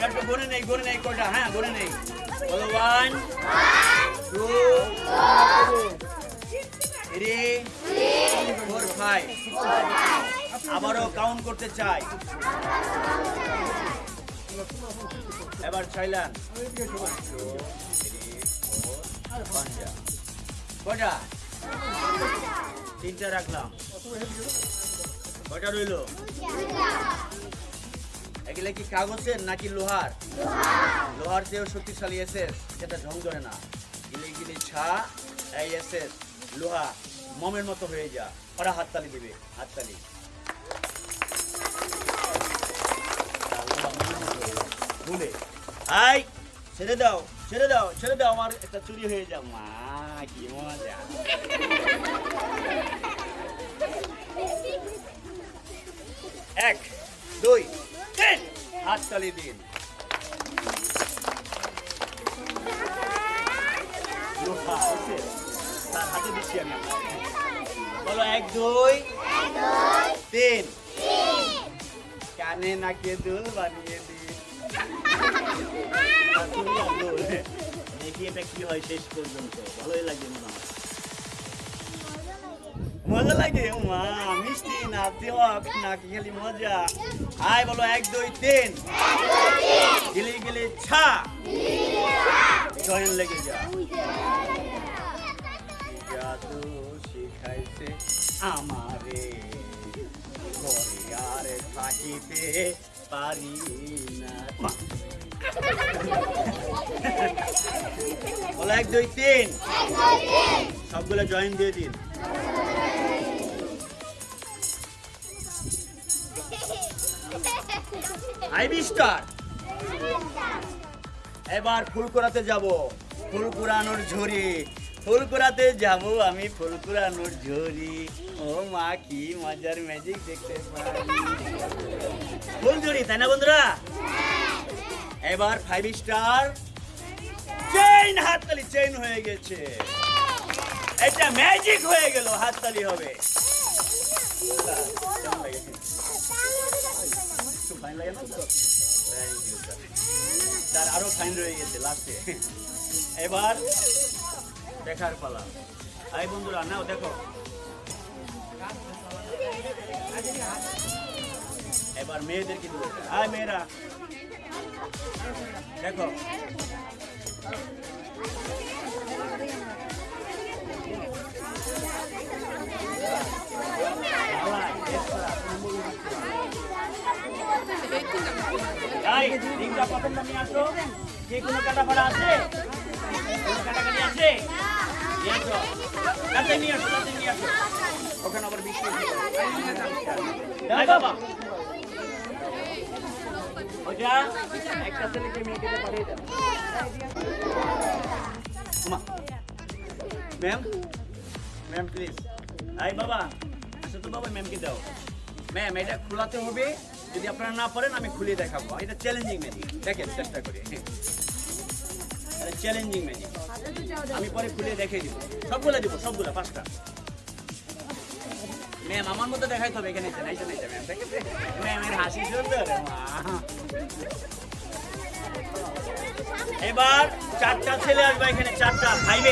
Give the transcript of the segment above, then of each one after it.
আমরা একটু গুনে নেই কটা, হ্যাঁ গুনে নেই। বলো 1 2 3 4 5। আবারও কাউন্ট করতে চাই। এবার চাইলেন কটা? 3টা রাখলাম। কটা রইল? এগুলা কি কাগজের নাকি লোহার? লোহার চেয়েও শক্তিশালী এসএস, যেটা ঝং ধরে না। গিলে গিলে ছা, এই এসএস লোহা মমের মতো হয়ে যা। ওরা হাততালি দিবে, হাততালি। ভুলে আই ছেড়ে দাও, ছেড়ে দাও, ছেড়ে দাও, আমার একটা চুরি হয়ে যাও। মা কি মজা। 1 2 3 হাততালি দিন। তার হাতে দিচ্ছি আমি। বলো 1 2 3 কানে নাকে দুল বানিয়ে দিন। দেখি এটা কি হয় শেষ পর্যন্ত। ভালোই লাগে মনে হয়। মজা লাগে মা, মিষ্টি না তিলক নাকি খালি মজা? আয় বলো 1 2 3 গিলে গিলে ছা, জয়েন লেগে যা। জাদু শিখাইছে আমারে, ঘরে আর থাকিতে পারি না। বলো 1 2 3 সবগুলো জয়েন দিয়ে দিন। IB star. এবার ফুল কুড়াতে যাব। ফুল কুড়ানোর ঝুড়ি, ফুল কুড়াতে যাব আমি, ফুল কুড়ানোর ঝুড়ি। ও মা কি মজার ম্যাজিক দেখতে পারি। ফুল ঝুড়ি, তাই না বন্ধুরা? এবার 5 স্টার চেইন, হাততালি। চেইন হয়ে গেছে, এটা ম্যাজিক হয়ে গেল। হাততালি হবে। তার আরো ফাইন রয়ে গেছে লাস্টে। এবার দেখার পালা। এই বন্ধুরা নাও দেখো। এবার মেয়েদেরকে দেবো। আয় মেয়েরা দেখো। পছন্দ নিয়ে আসো। যে কোনো কাটা ফাড়া আছে? কাটাকাটি আছে? নিয়ে আসো, কাছে নিয়ে আসো, কাছে নিয়ে আসো। ওখানে আবার বৃষ্টি বাবা। ওটা একটা ছেলেকে মেয়েকে পাঠিয়ে দেন। Ma'am, ma'am please. আই বাবা আসো তো বাবা, ম্যামকে দাও। ম্যাম এটা খোলাতে হবে, যদি আপনারা না পারেন আমি খুলে দেখাবো। এটা চ্যালেঞ্জিং ম্যাজিক, দেখেন চেষ্টা করে। এটা চ্যালেঞ্জিং ম্যাজিক, আমি পরে খুলে দেখিয়ে দিব। সবগুলো দিব, সবগুলো 5টা। ম্যাম আমার মতো দেখাইতে হবে। এখানে ম্যাম দেখেছে, ম্যামের হাসি সুন্দর। এবার 4টা ছেলে আসবে এখানে, 4টা। 5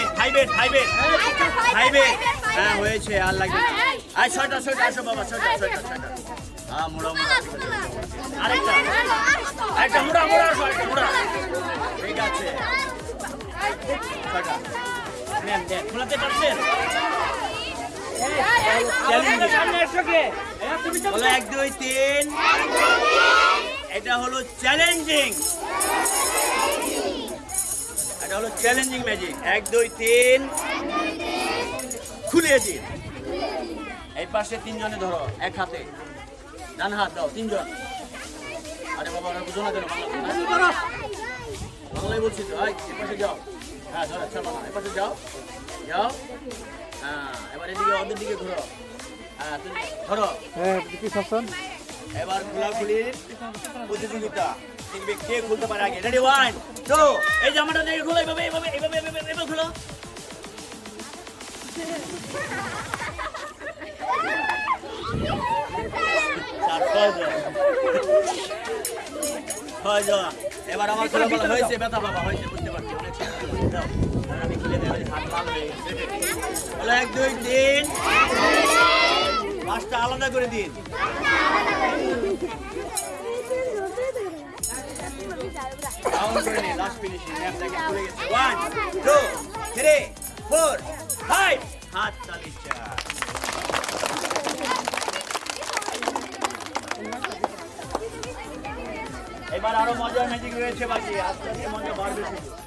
হ্যাঁ হয়েছে, আর লাগবে না। আর 6টা আসো বাবা, 6টা। হ্যাঁ মোড়া আরেকটা মোড়া আসো, আরেকটা মোড়া। ঠিক আছে 6টা। ম্যাম দেখ খোলাতে পারছেন? 1 2 3 এটা হলো চ্যালেঞ্জিং, এটা হলো চ্যালেঞ্জিং ম্যাজিক। 1 2 3 খুলে দিন। এই পাশে 3 জনে ধরো, এক হাতে ডান হাত দাও। 3 জন। আরে বাবা ওরা বুঝো না কেন? বাংলায় বলছি তো। এই পাশে যাও। হ্যাঁ ধরো, আচ্ছা বাবা এই পাশে যাও। হ্যাঁ এবার এদিকে ওদের দিকে ঘুরো। হ্যাঁ তুমি ধরো। এবার খোলাখুলির প্রতিযোগিতা, দেখবে কে খুলতে পারে আগে। রেডি 1 2 এই জামাটা দেখে খোলো। এইভাবে খোলো। ছয়জন এবার আমার খেলা বলা হয়েছে, ব্যথা বাবা হয়েছে, বুঝতে পারছি অনেক শক্তি হয়েছে। যাও, এবার আমি খেলে দেওয়া হাত লাল হয়ে গেছে। বলো 1 2 3 পাঁচটা আলাদা করে দিন। কাউন্ট করে নিন, লাস্ট ফিনিশিং ম্যাপটাকে খুলে গেছে। 1 2 3 4 5 হাত তালি চার। এবার আরো মজার ম্যাজিক রয়েছে বাকি, আস্তে আস্তে মজা বাড়বে শুধু।